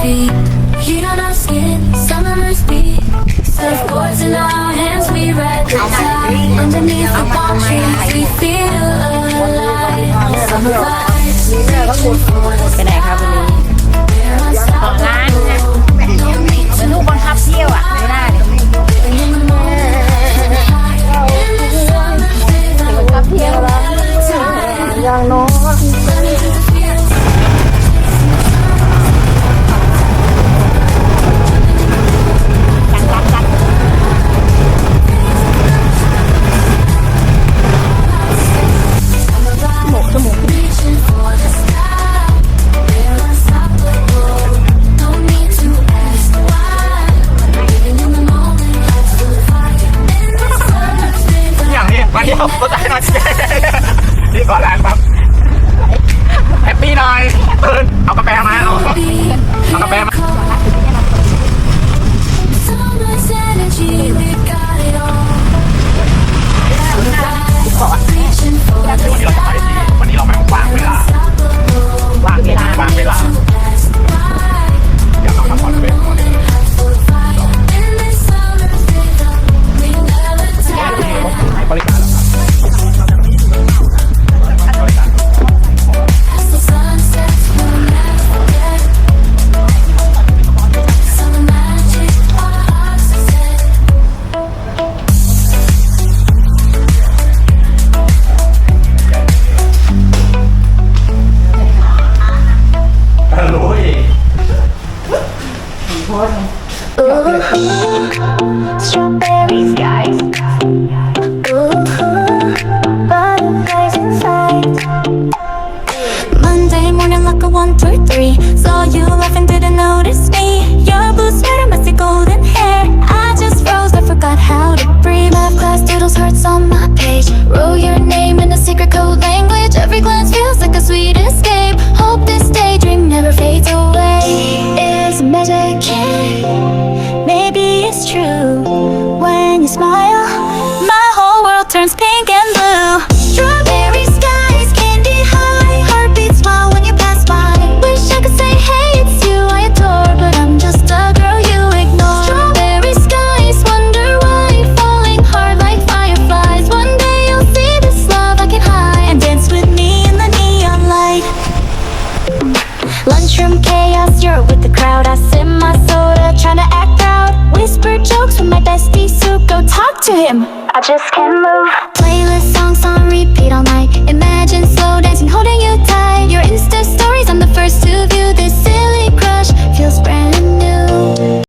feet. Heat on our skin, summer's beat. Surfboards in our hands, we ride the tide. Underneath the palm trees, we feel alive. Summer vibes, reaching for the ไปไหนครับวันนี้ sky. ของร้านนะเป็นลูกบังคับเที่ยวอ่ะไม่ได้เลยบังคับเที่ยวแล้วอย่างน้อยเข้าใจหน่อยนี่ก่อนแรงปั๊บแฮปปี้หน่อยตื่นเอากาแฟมาเอากาแฟมาวันนี้เราไม่ว่างเวลาอยากเอามาผ่อนเป็นบริการStrawberry skies. Butterflies inside. Monday morning like a 1, 2, 3. Saw you laughing, didn't notice me. Your blue sweater, messy golden hair. I just froze, I forgot how to breathe. Math class doodles hearts on my page. Wrote your name in a secret code language. Every glance feels like a sweet escape. Hope this daydream never fades away. It's magic. Maybe it's true. When you smile, my whole world turns pink and blue. Strawberry skies, candy high. Heartbeats wild when you pass by. Wish I could say, hey, it's you I adore, but I'm just a girl you ignore. Strawberry skies, wonder why. Falling hard like fireflies. One day you'll see this love I can hide and dance with me in the neon light. Lunchroom chaos, you're with the crowd. I sip my soda, trying to act out. Whisper jokes with my bestie Sue. Go talk to him, I just can't move. Playlist